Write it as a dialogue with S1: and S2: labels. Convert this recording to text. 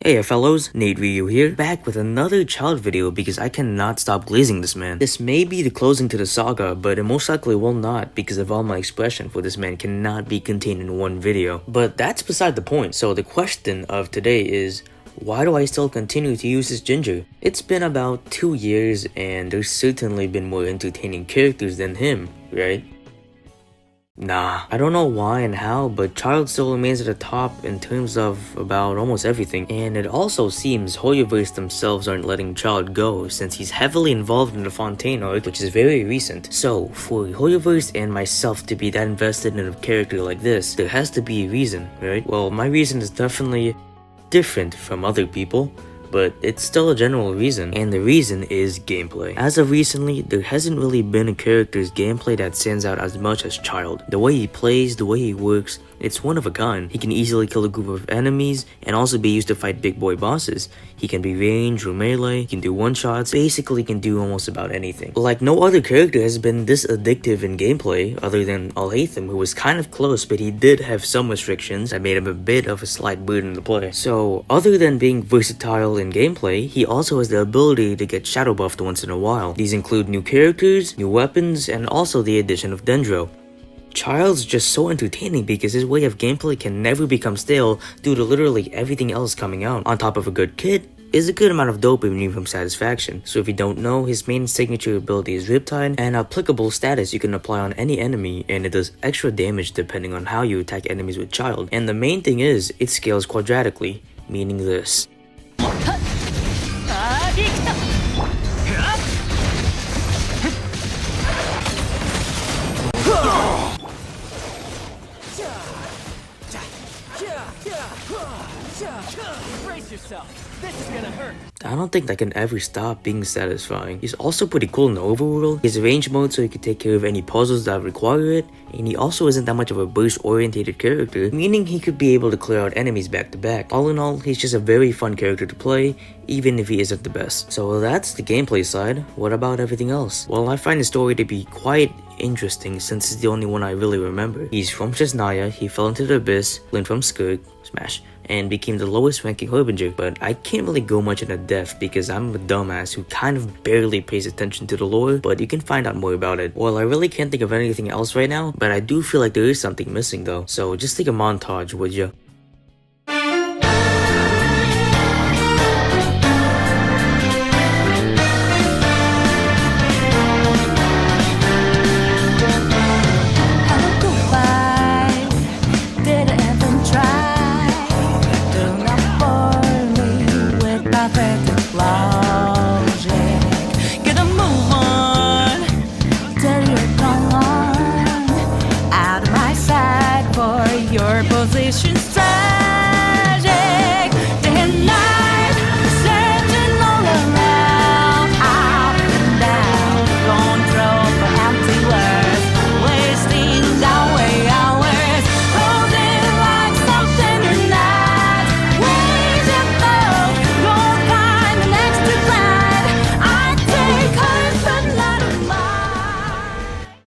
S1: Hey fellows, Nate Ryu here, back with another child video because I cannot stop glazing this man. This may be the closing to the saga, but it most likely will not because of all my expression for this man cannot be contained in one video. But that's beside the point. So the question of today is, why do I still continue to use this ginger? It's been about 2 years and there's certainly been more entertaining characters than him, right? Nah, I don't know why and how, but Childe still remains at the top in terms of about almost everything. And it also seems Hoyoverse themselves aren't letting Childe go since he's heavily involved in the Fontaine arc, which is very recent. So, for Hoyoverse and myself to be that invested in a character like this, there has to be a reason, right? Well, my reason is definitely different from other people, but it's still a general reason, and the reason is gameplay. As of recently, there hasn't really been a character's gameplay that stands out as much as Childe. The way he plays, the way he works, it's one of a kind. He can easily kill a group of enemies and also be used to fight big boy bosses. He can be ranged or melee, he can do one-shots, basically can do almost about anything. Like no other character has been this addictive in gameplay other than Alhaitham, who was kind of close, but he did have some restrictions that made him a bit of a slight burden to play. So other than being versatile in gameplay, he also has the ability to get shadow buffed once in a while. These include new characters, new weapons, and also the addition of Dendro. Childe's just so entertaining because his way of gameplay can never become stale due to literally everything else coming out. On top of a good kit is a good amount of dopamine from satisfaction. So if you don't know, his main signature ability is Riptide, and applicable status you can apply on any enemy, and it does extra damage depending on how you attack enemies with Childe. And the main thing is, it scales quadratically, meaning this.
S2: Brace yourself. This is gonna hurt.
S1: I don't think that can ever stop being satisfying. He's also pretty cool in the overworld. He has range mode so he can take care of any puzzles that require it, and he also isn't that much of a burst-orientated character, meaning he could be able to clear out enemies back to back. All in all, he's just a very fun character to play, even if he isn't the best. So that's the gameplay side. What about everything else? Well, I find the story to be quite interesting since it's the only one I really remember. He's from Chesnaya, he fell into the abyss, learned from Skirk, smash, and became the lowest ranking Harbinger, but I can't really go much into depth because I'm a dumbass who kind of barely pays attention to the lore, but you can find out more about it. Well, I really can't think of anything else right now, but I do feel like there is something missing though, so just take a montage, would ya?